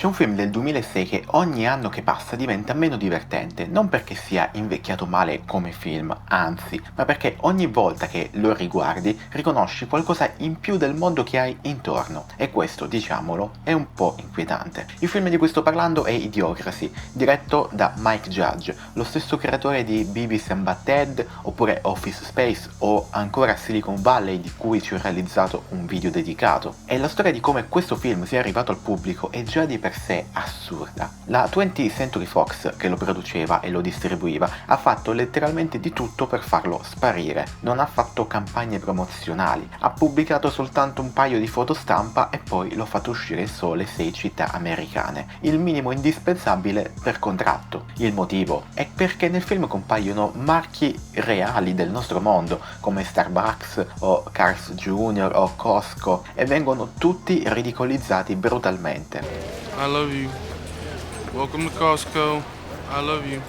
C'è un film del 2006 che ogni anno che passa diventa meno divertente, non perché sia invecchiato male come film, anzi, ma perché ogni volta che lo riguardi riconosci qualcosa in più del mondo che hai intorno. E questo, diciamolo, è un po' inquietante. Il film di cui sto parlando è Idiocracy, diretto da Mike Judge, lo stesso creatore di Beavis and Butt-Head, oppure Office Space o ancora Silicon Valley, di cui ci ho realizzato un video dedicato. E la storia di come questo film sia arrivato al pubblico è già di per sé assurda. La 20th Century Fox, che lo produceva e lo distribuiva, ha fatto letteralmente di tutto per farlo sparire. Non ha fatto campagne promozionali, ha pubblicato soltanto un paio di foto stampa e poi lo ha fatto uscire in sole 6 città americane, il minimo indispensabile per contratto. Il motivo è perché nel film compaiono marchi reali del nostro mondo, come Starbucks o Carl's Jr. o Costco, e vengono tutti ridicolizzati brutalmente. I love you. Welcome to Costco. I love you.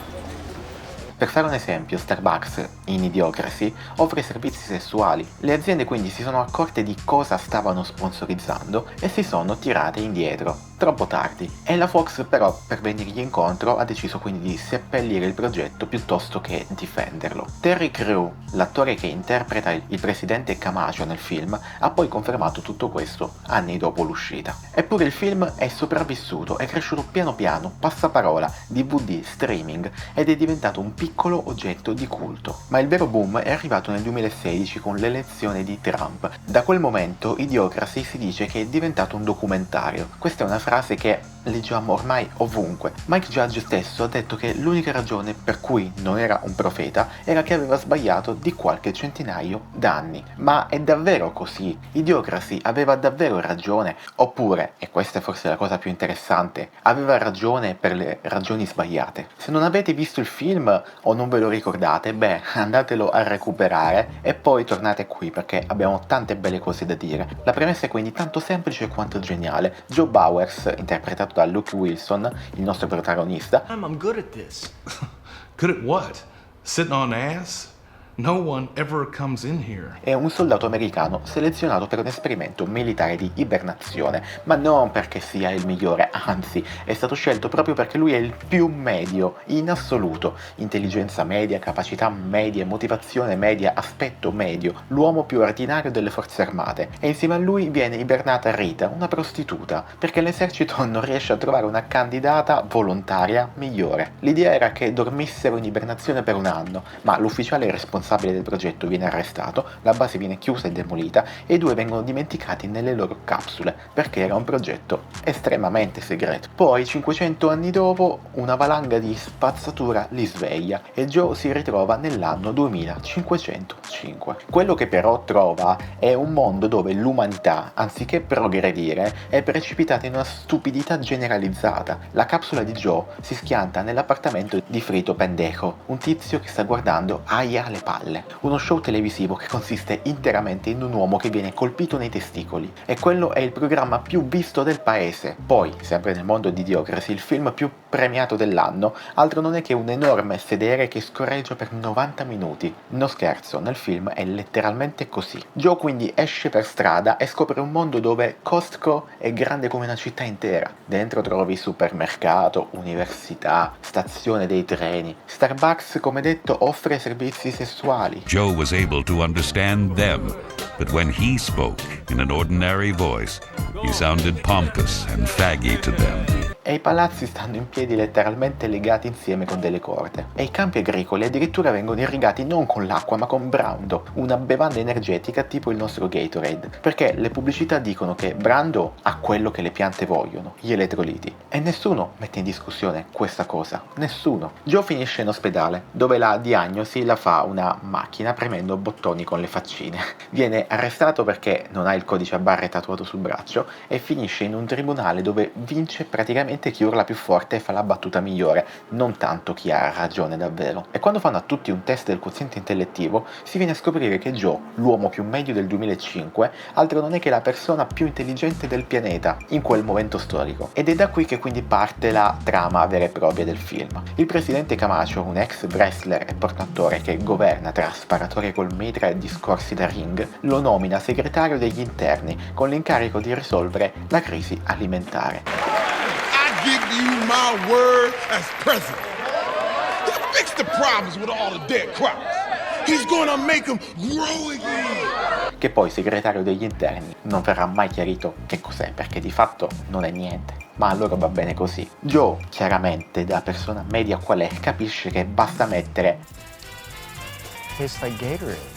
Per fare un esempio, Starbucks, in Idiocracy, offre servizi sessuali. Le aziende quindi si sono accorte di cosa stavano sponsorizzando e si sono tirate indietro. Troppo tardi. E la Fox però, per venirgli incontro, ha deciso quindi di seppellire il progetto piuttosto che difenderlo. Terry Crew, l'attore che interpreta il presidente Camacho nel film, ha poi confermato tutto questo anni dopo l'uscita. Eppure il film è sopravvissuto, è cresciuto piano piano, passaparola, DVD, streaming, ed è diventato un piccolo oggetto di culto. Ma il vero boom è arrivato nel 2016 con l'elezione di Trump. Da quel momento Idiocracy si dice che è diventato un documentario. Questa è una frase che leggiamo ormai ovunque. Mike Judge stesso ha detto che l'unica ragione per cui non era un profeta era che aveva sbagliato di qualche centinaio d'anni. Ma è davvero così? Idiocracy aveva davvero ragione? Oppure, e questa è forse la cosa più interessante, aveva ragione per le ragioni sbagliate? Se non avete visto il film o non ve lo ricordate, beh, andatelo a recuperare e poi tornate qui perché abbiamo tante belle cose da dire. La premessa è quindi tanto semplice quanto geniale. Joe Bowers, interpretato da Luke Wilson, il nostro protagonista. I'm good at this. Good at what? Sitting on ass? No one ever comes in here. È un soldato americano selezionato per un esperimento militare di ibernazione, ma non perché sia il migliore, anzi, è stato scelto proprio perché lui è il più medio in assoluto. Intelligenza media, capacità medie, motivazione media, aspetto medio, l'uomo più ordinario delle forze armate. E insieme a lui viene ibernata Rita, una prostituta, perché l'esercito non riesce a trovare una candidata volontaria migliore. L'idea era che dormissero in ibernazione per un anno, ma l'ufficiale responsabile del progetto viene arrestato, la base viene chiusa e demolita e i due vengono dimenticati nelle loro capsule perché era un progetto estremamente segreto. Poi 500 anni dopo una valanga di spazzatura li sveglia e Joe si ritrova nell'anno 2505. Quello che però trova è un mondo dove l'umanità, anziché progredire, è precipitata in una stupidità generalizzata. La capsula di Joe si schianta nell'appartamento di Frito Pendejo, un tizio che sta guardando Aya alle palle. Uno show televisivo che consiste interamente in un uomo che viene colpito nei testicoli, e quello è il programma più visto del paese. Poi, sempre nel mondo di Idiocracy, il film più premiato dell'anno altro non è che un enorme sedere che scorreggia per 90 minuti. No scherzo, nel film è letteralmente così. Joe quindi esce per strada e scopre un mondo dove Costco è grande come una città intera. Dentro trovi supermercato, università, stazione dei treni. Starbucks, come detto, offre servizi sessuali. Joe was able to understand them, but when he spoke in an ordinary voice, he sounded pompous and faggy to them. E i palazzi stanno in piedi letteralmente legati insieme con delle corde. E i campi agricoli addirittura vengono irrigati non con l'acqua ma con Brando, una bevanda energetica tipo il nostro Gatorade. Perché le pubblicità dicono che Brando ha quello che le piante vogliono, gli elettroliti. E nessuno mette in discussione questa cosa. Nessuno. Joe finisce in ospedale, dove la diagnosi la fa una macchina premendo bottoni con le faccine. Viene arrestato perché non ha il codice a barre tatuato sul braccio e finisce in un tribunale dove vince praticamente chi urla più forte e fa la battuta migliore, non tanto chi ha ragione davvero. E quando fanno a tutti un test del quoziente intellettivo, si viene a scoprire che Joe, l'uomo più medio del 2005, altro non è che la persona più intelligente del pianeta in quel momento storico. Ed è da qui che quindi parte la trama vera e propria del film. Il presidente Camacho, un ex wrestler e portatore che governa tra sparatorie col mitra e discorsi da ring, lo nomina segretario degli interni con l'incarico di risolvere la crisi alimentare. my word as president. He'll fix the problems with all the dead crops. He's gonna make them grow again. Che poi segretario degli interni non verrà mai chiarito che cos'è, perché di fatto non è niente. Ma a loro va bene così. Joe, chiaramente, da persona media qual è, capisce che basta mettere Tastes like Gatorade.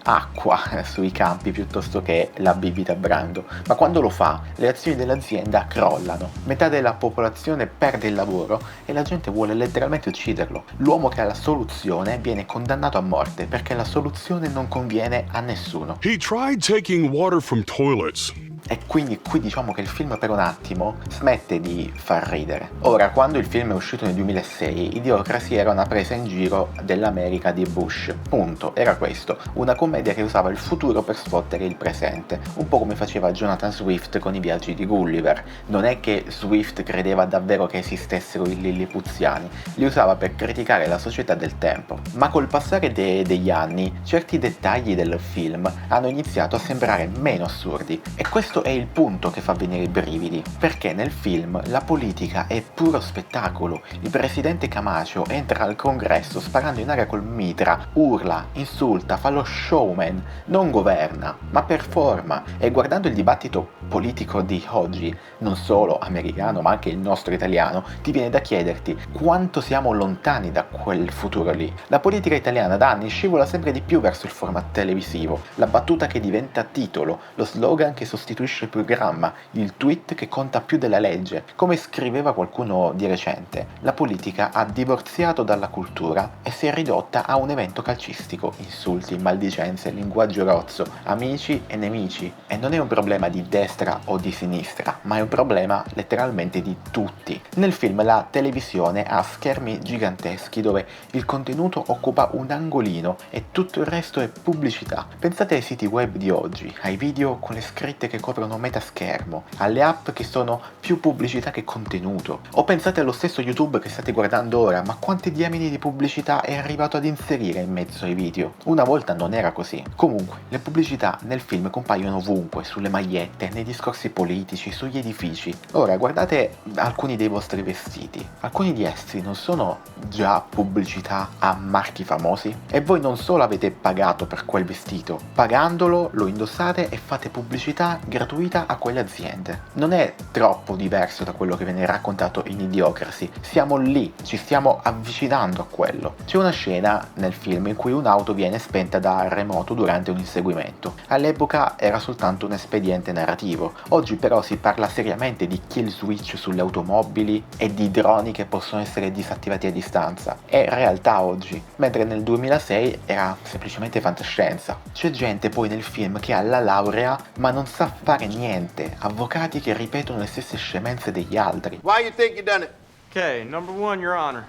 acqua sui campi piuttosto che la bibita Brando, ma quando lo fa le azioni dell'azienda crollano, metà della popolazione perde il lavoro e la gente vuole letteralmente ucciderlo. L'uomo che ha la soluzione viene condannato a morte perché la soluzione non conviene a nessuno. He tried taking water from toilets. E quindi qui diciamo che il film per un attimo smette di far ridere. Ora, quando il film è uscito nel 2006, Idiocracy era una presa in giro dell'America di Bush. Punto, era questo, una commedia che usava il futuro per sfottere il presente, un po' come faceva Jonathan Swift con i viaggi di Gulliver. Non è che Swift credeva davvero che esistessero i lillipuziani, li usava per criticare la società del tempo. Ma col passare degli anni, certi dettagli del film hanno iniziato a sembrare meno assurdi, e questo è il punto che fa venire i brividi, perché nel film la politica è puro spettacolo. Il presidente Camacho entra al congresso sparando in aria col mitra, urla, insulta, fa lo showman, non governa, ma performa. E guardando il dibattito politico di oggi, non solo americano ma anche il nostro italiano, ti viene da chiederti quanto siamo lontani da quel futuro lì. La politica italiana da anni scivola sempre di più verso il format televisivo, la battuta che diventa titolo, lo slogan che sostituisce il programma, il tweet che conta più della legge. Come scriveva qualcuno di recente, la politica ha divorziato dalla cultura e si è ridotta a un evento calcistico, insulti, maldicenze, linguaggio rozzo, amici e nemici. E non è un problema di destra o di sinistra, ma è un problema letteralmente di tutti. Nel film la televisione ha schermi giganteschi dove il contenuto occupa un angolino e tutto il resto è pubblicità. Pensate ai siti web di oggi, ai video con le scritte che coprono metaschermo, alle app che sono più pubblicità che contenuto. O pensate allo stesso YouTube che state guardando ora, ma quanti diamini di pubblicità è arrivato ad inserire in mezzo ai video? Una volta non era così. Comunque, le pubblicità nel film compaiono ovunque, sulle magliette, nei discorsi politici, sugli edifici. Ora, guardate alcuni dei vostri vestiti. Alcuni di essi non sono già pubblicità a marchi famosi? E voi non solo avete pagato per quel vestito, pagandolo lo indossate e fate pubblicità gratuita a quelle aziende. Non è troppo diverso da quello che viene raccontato in Idiocracy. Siamo lì, ci stiamo avvicinando a quello. C'è una scena nel film in cui un'auto viene spenta da remoto durante un inseguimento. All'epoca era soltanto un espediente narrativo. Oggi però si parla seriamente di kill switch sulle automobili e di droni che possono essere disattivati a distanza. È realtà oggi, mentre nel 2006 era semplicemente fantascienza. C'è gente poi nel film che ha la laurea ma non sa fare niente, avvocati che ripetono le stesse scemenze degli altri. Why you think you done it? Okay, number one, Your Honor.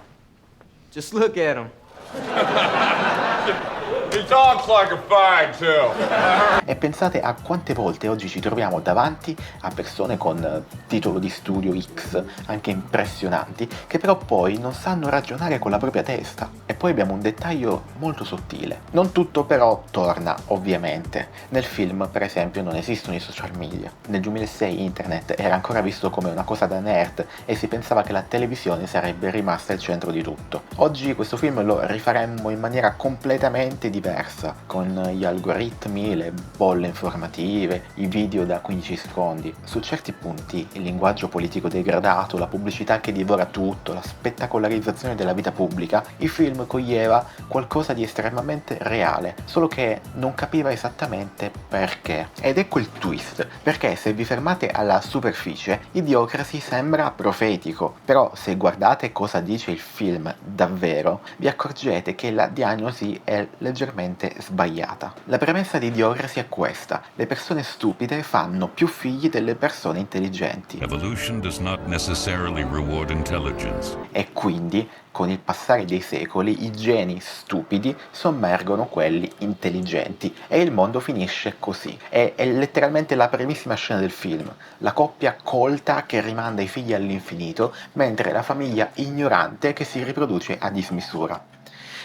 Just look at him. He talks like a fag, too. E pensate a quante volte oggi ci troviamo davanti a persone con titolo di studio X, anche impressionanti, che però poi non sanno ragionare con la propria testa. E poi abbiamo un dettaglio molto sottile. Non tutto però torna, ovviamente. Nel film, per esempio, non esistono i social media. Nel 2006 internet era ancora visto come una cosa da nerd e si pensava che la televisione sarebbe rimasta il centro di tutto. Oggi questo film lo rifaremmo in maniera completamente diversa, con gli algoritmi, le bolle informative, i video da 15 secondi. Su certi punti il linguaggio politico degradato, la pubblicità che divora tutto, la spettacolarizzazione della vita pubblica, il film coglieva qualcosa di estremamente reale, solo che non capiva esattamente perché. Ed ecco il twist, perché se vi fermate alla superficie, Idiocracy sembra profetico, però se guardate cosa dice il film davvero, vi accorgete che la diagnosi è leggermente sbagliata. La premessa di Idiocracy è questa: le persone stupide fanno più figli delle persone intelligenti. Evolution does not necessarily reward intelligence. E quindi, con il passare dei secoli, i geni stupidi sommergono quelli intelligenti e il mondo finisce così. È letteralmente la primissima scena del film, la coppia colta che rimanda i figli all'infinito, mentre la famiglia ignorante che si riproduce a dismisura.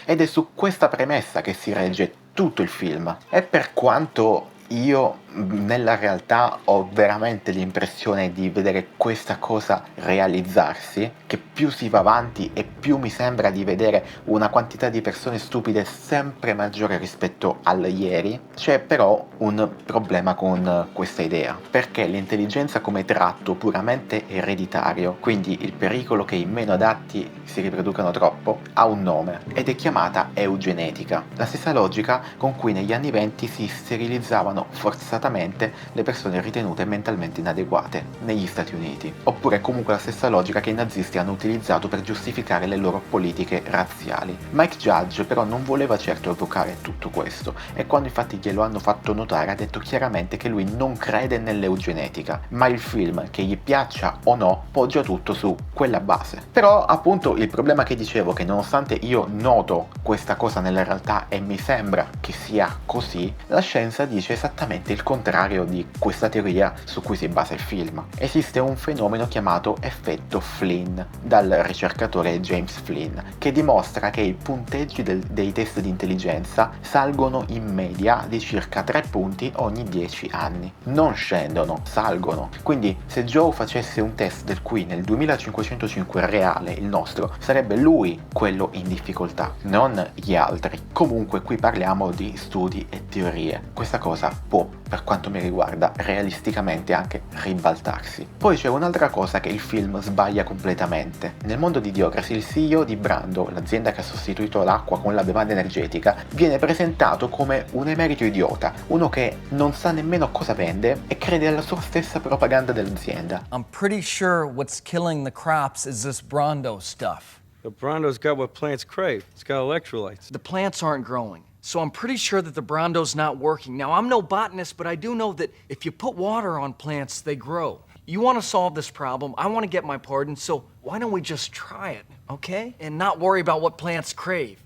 Ed è su questa premessa che si regge tutto il film. E per quanto io nella realtà ho veramente l'impressione di vedere questa cosa realizzarsi, che più si va avanti e più mi sembra di vedere una quantità di persone stupide sempre maggiore rispetto al ieri. C'è però un problema con questa idea, perché l'intelligenza come tratto puramente ereditario, quindi il pericolo che i meno adatti si riproducano troppo, ha un nome ed è chiamata eugenetica, la stessa logica con cui negli anni 20 si sterilizzavano forzatamente le persone ritenute mentalmente inadeguate negli Stati Uniti, oppure comunque la stessa logica che i nazisti hanno utilizzato per giustificare le loro politiche razziali. Mike Judge però non voleva certo evocare tutto questo, e quando infatti glielo hanno fatto notare ha detto chiaramente che lui non crede nell'eugenetica, ma il film, che gli piaccia o no, poggia tutto su quella base. Però appunto il problema che dicevo, che nonostante io noto questa cosa nella realtà e mi sembra che sia così, la scienza dice esattamente il contrario di questa teoria su cui si basa il film. Esiste un fenomeno chiamato effetto Flynn, dal ricercatore James Flynn, che dimostra che i punteggi dei test di intelligenza salgono in media di circa 3 punti ogni 10 anni. Non scendono, salgono. Quindi se Joe facesse un test del cui nel 2505 reale, il nostro, sarebbe lui quello in difficoltà, non gli altri. Comunque qui parliamo di studi e teorie. Questa cosa può, per quanto mi riguarda, realisticamente anche ribaltarsi. Poi c'è un'altra cosa che il film sbaglia completamente. Nel mondo di Idiocracy il CEO di Brando, l'azienda che ha sostituito l'acqua con la bevanda energetica, viene presentato come un emerito idiota, uno che non sa nemmeno cosa vende e crede alla sua stessa propaganda dell'azienda. I'm pretty sure what's killing the crops is this Brondo stuff. The Brondo's got what plants crave. It's got electrolytes. The plants aren't growing, so I'm pretty sure that the Brondo's not working. Now, I'm no botanist, but I do know that if you put water on plants, they grow. You want to solve this problem, I want to get my pardon, so why don't we just try it, okay? And not worry about what plants crave.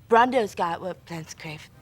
Brondo's got what plants crave.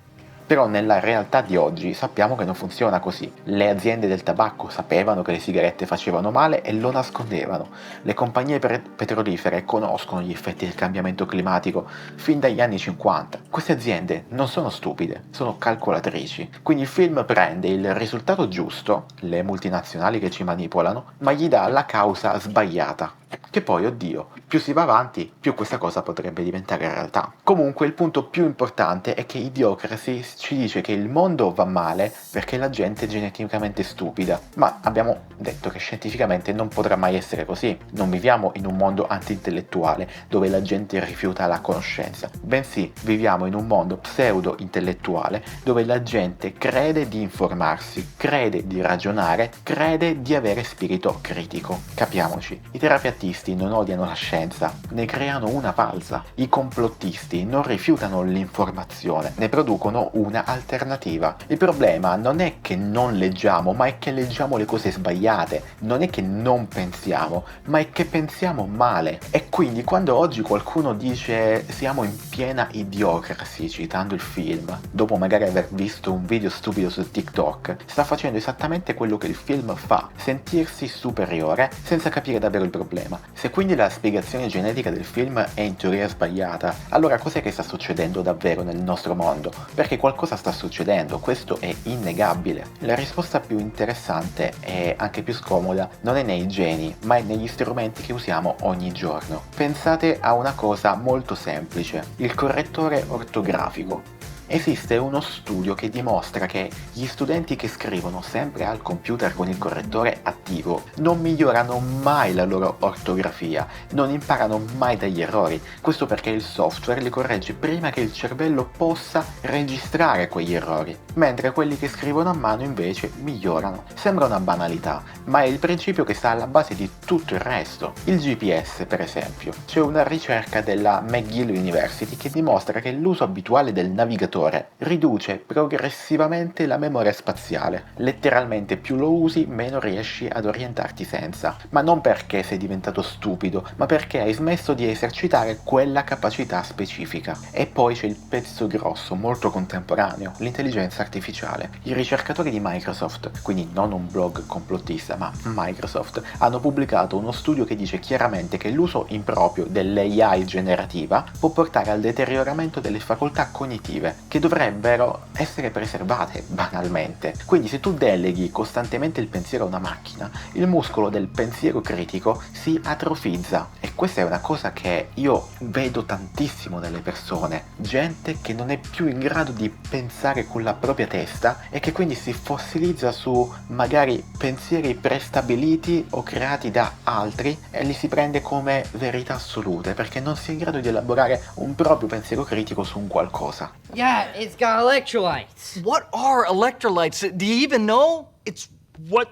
Però nella realtà di oggi sappiamo che non funziona così. Le aziende del tabacco sapevano che le sigarette facevano male e lo nascondevano. Le compagnie petrolifere conoscono gli effetti del cambiamento climatico fin dagli anni 50. Queste aziende non sono stupide, sono calcolatrici. Quindi il film prende il risultato giusto, le multinazionali che ci manipolano, ma gli dà la causa sbagliata. Che poi, oddio, più si va avanti, più questa cosa potrebbe diventare realtà. Comunque il punto più importante è che Idiocracy ci dice che il mondo va male perché la gente è geneticamente stupida, ma abbiamo detto che scientificamente non potrà mai essere così. Non viviamo in un mondo anti-intellettuale dove la gente rifiuta la conoscenza, bensì viviamo in un mondo pseudo-intellettuale dove la gente crede di informarsi, crede di ragionare, crede di avere spirito critico. Capiamoci, i terapeutisti non odiano la scienza, ne creano una falsa. I complottisti non rifiutano l'informazione, ne producono una alternativa. Il problema non è che non leggiamo, ma è che leggiamo le cose sbagliate. Non è che non pensiamo, ma è che pensiamo male. E quindi quando oggi qualcuno dice siamo in piena idiocracy, citando il film, dopo magari aver visto un video stupido su TikTok, sta facendo esattamente quello che il film fa, sentirsi superiore senza capire davvero il problema. Se quindi la spiegazione genetica del film è in teoria sbagliata, allora cos'è che sta succedendo davvero nel nostro mondo? Perché qualcosa sta succedendo, questo è innegabile. La risposta più interessante e anche più scomoda non è nei geni, ma è negli strumenti che usiamo ogni giorno. Pensate a una cosa molto semplice, il correttore ortografico. Esiste uno studio che dimostra che gli studenti che scrivono sempre al computer con il correttore attivo non migliorano mai la loro ortografia, non imparano mai dagli errori. Questo perché il software li corregge prima che il cervello possa registrare quegli errori, mentre quelli che scrivono a mano invece migliorano. Sembra una banalità, ma è il principio che sta alla base di tutto il resto. Il GPS, per esempio. C'è una ricerca della McGill University che dimostra che l'uso abituale del navigatore riduce progressivamente la memoria spaziale. Letteralmente più lo usi, meno riesci ad orientarti senza. Ma non perché sei diventato stupido, ma perché hai smesso di esercitare quella capacità specifica. E poi c'è il pezzo grosso, molto contemporaneo, l'intelligenza artificiale. I ricercatori di Microsoft, quindi non un blog complottista, ma Microsoft, hanno pubblicato uno studio che dice chiaramente che l'uso improprio dell'AI generativa può portare al deterioramento delle facoltà cognitive, che dovrebbero essere preservate banalmente. Quindi se tu deleghi costantemente il pensiero a una macchina, il muscolo del pensiero critico si atrofizza, e questa è una cosa che io vedo tantissimo nelle persone, gente che non è più in grado di pensare con la propria testa e che quindi si fossilizza su magari pensieri prestabiliti o creati da altri e li si prende come verità assolute perché non si è in grado di elaborare un proprio pensiero critico su un qualcosa. Yeah, it's got electrolytes. What are electrolytes? Do you even know? It's what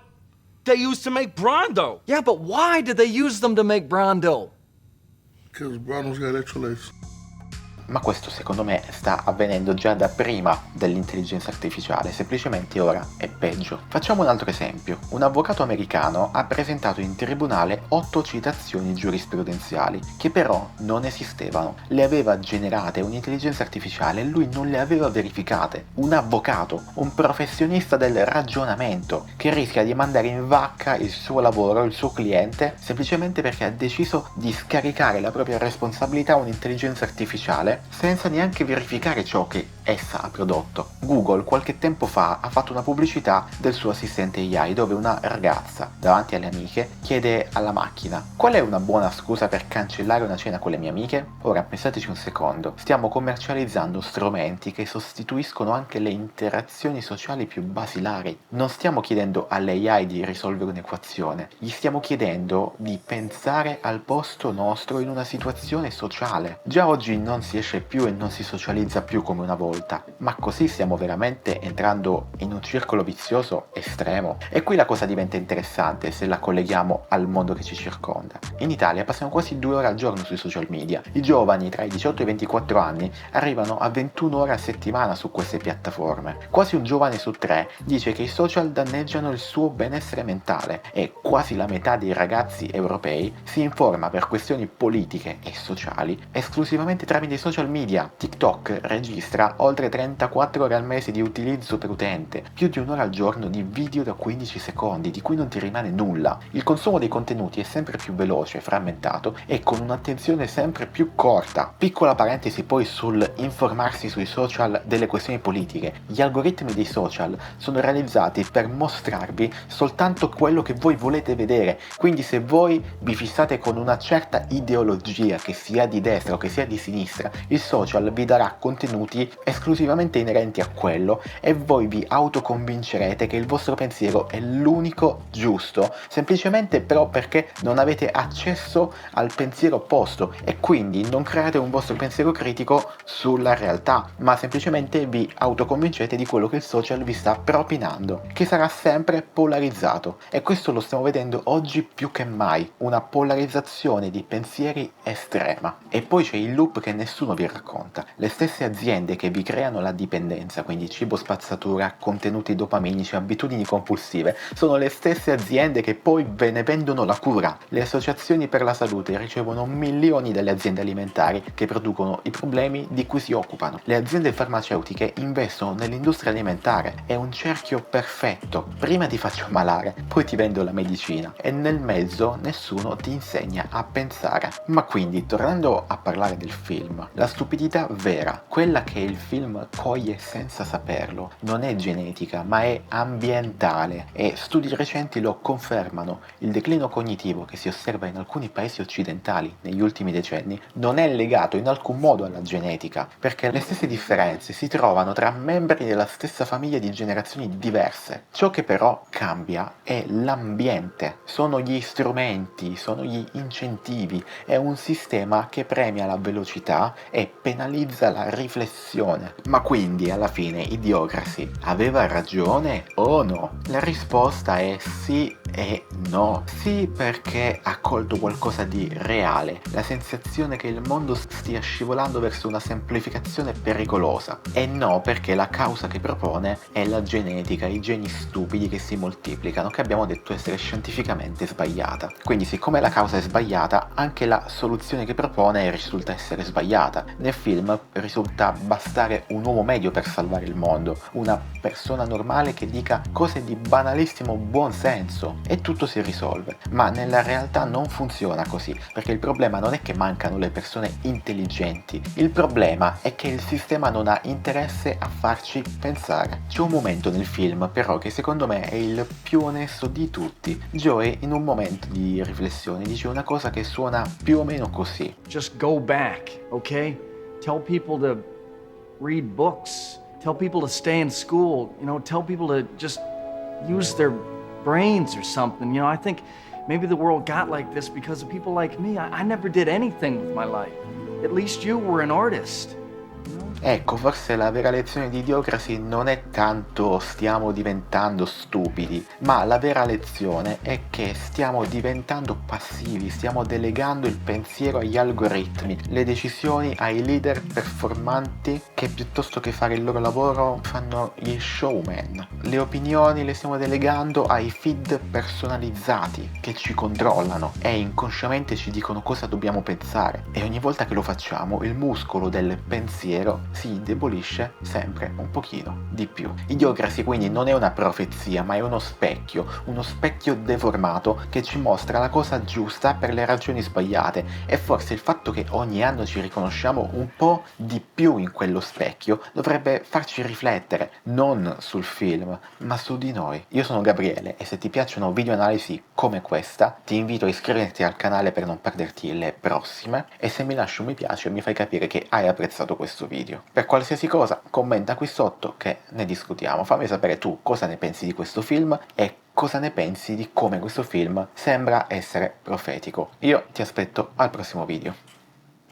they use to make Brondo. Yeah, but why did they use them to make Brondo? Because Brondo's got electrolytes. Ma questo secondo me sta avvenendo già da prima dell'intelligenza artificiale, semplicemente ora è peggio. Facciamo un altro esempio. Un avvocato americano ha presentato in tribunale 8 citazioni giurisprudenziali che però non esistevano. Le aveva generate un'intelligenza artificiale e lui non le aveva verificate. Un avvocato, un professionista del ragionamento che rischia di mandare in vacca il suo lavoro, il suo cliente, semplicemente perché ha deciso di scaricare la propria responsabilità a un'intelligenza artificiale senza neanche verificare ciò che essa ha prodotto. Google qualche tempo fa ha fatto una pubblicità del suo assistente AI dove una ragazza davanti alle amiche chiede alla macchina: qual è una buona scusa per cancellare una cena con le mie amiche? Ora pensateci un secondo, stiamo commercializzando strumenti che sostituiscono anche le interazioni sociali più basilari. Non stiamo chiedendo all'AI di risolvere un'equazione, gli stiamo chiedendo di pensare al posto nostro in una situazione sociale. Già oggi non si esce più e non si socializza più come una volta, ma così stiamo veramente entrando in un circolo vizioso estremo. E qui la cosa diventa interessante se la colleghiamo al mondo che ci circonda. In Italia passiamo quasi 2 ore al giorno sui social media. I giovani tra i 18 e i 24 anni arrivano a 21 ore a settimana su queste piattaforme. Quasi un giovane su 3 dice che i social danneggiano il suo benessere mentale e quasi la metà dei ragazzi europei si informa per questioni politiche e sociali esclusivamente tramite i social media. TikTok registra oltre 34 ore al mese di utilizzo per utente, più di un'ora al giorno di video da 15 secondi, di cui non ti rimane nulla. Il consumo dei contenuti è sempre più veloce, frammentato e con un'attenzione sempre più corta. Piccola parentesi poi sul informarsi sui social delle questioni politiche. Gli algoritmi dei social sono realizzati per mostrarvi soltanto quello che voi volete vedere, quindi se voi vi fissate con una certa ideologia, che sia di destra o che sia di sinistra, il social vi darà contenuti esclusivamente inerenti a quello e voi vi autoconvincerete che il vostro pensiero è l'unico giusto, semplicemente però perché non avete accesso al pensiero opposto e quindi non create un vostro pensiero critico sulla realtà, ma semplicemente vi autoconvincete di quello che il social vi sta propinando, che sarà sempre polarizzato. E questo lo stiamo vedendo oggi più che mai, una polarizzazione di pensieri estrema. E poi c'è il loop che nessuno vi racconta. Le stesse aziende che vi creano la dipendenza, quindi cibo spazzatura, contenuti dopaminici, abitudini compulsive, sono le stesse aziende che poi ve ne vendono la cura. Le associazioni per la salute ricevono milioni dalle aziende alimentari che producono i problemi di cui si occupano. Le aziende farmaceutiche investono nell'industria alimentare. È un cerchio perfetto. Prima ti faccio ammalare, poi ti vendo la medicina e nel mezzo nessuno ti insegna a pensare. Ma quindi, tornando a parlare del film, la stupidità vera, quella che il film coglie senza saperlo, non è genetica ma è ambientale e studi recenti lo confermano. Il declino cognitivo che si osserva in alcuni paesi occidentali negli ultimi decenni non è legato in alcun modo alla genetica, perché le stesse differenze si trovano tra membri della stessa famiglia di generazioni diverse. Ciò che però cambia è l'ambiente, sono gli strumenti, sono gli incentivi, è un sistema che premia la velocità e penalizza la riflessione. Ma quindi alla fine Idiocracy aveva ragione o no? La risposta è sì e no. Sì, perché ha colto qualcosa di reale, la sensazione che il mondo stia scivolando verso una semplificazione pericolosa, e no, perché la causa che propone è la genetica, i geni stupidi che si moltiplicano, che abbiamo detto essere scientificamente sbagliata. Quindi siccome la causa è sbagliata, anche la soluzione che propone risulta essere sbagliata. Nel film risulta bastare trovare un uomo medio per salvare il mondo, una persona normale che dica cose di banalissimo buon senso e tutto si risolve. Ma nella realtà non funziona così, perché il problema non è che mancano le persone intelligenti, il problema è che il sistema non ha interesse a farci pensare. C'è un momento nel film però che secondo me è il più onesto di tutti. Joey in un momento di riflessione dice una cosa che suona più o meno così: Just go back, okay? Tell people to read books. Tell people to stay in school. You know, tell people to just use their brains or something. You know, I think maybe the world got like this because of people like me. I never did anything with my life. At least you were an artist. Ecco, forse la vera lezione di Idiocracy non è tanto stiamo diventando stupidi, ma la vera lezione è che stiamo diventando passivi, stiamo delegando il pensiero agli algoritmi, le decisioni ai leader performanti che piuttosto che fare il loro lavoro fanno gli showman. Le opinioni le stiamo delegando ai feed personalizzati che ci controllano e inconsciamente ci dicono cosa dobbiamo pensare, e ogni volta che lo facciamo il muscolo del pensiero si indebolisce sempre un pochino di più. Idiocracy quindi non è una profezia, ma è uno specchio deformato che ci mostra la cosa giusta per le ragioni sbagliate, e forse il fatto che ogni anno ci riconosciamo un po' di più in quello specchio dovrebbe farci riflettere non sul film, ma su di noi. Io sono Gabriele e se ti piacciono video analisi come questa ti invito a iscriverti al canale per non perderti le prossime, e se mi lasci un mi piace mi fai capire che hai apprezzato questo video. Per qualsiasi cosa commenta qui sotto che ne discutiamo, fammi sapere tu cosa ne pensi di questo film e cosa ne pensi di come questo film sembra essere profetico. Io ti aspetto al prossimo video.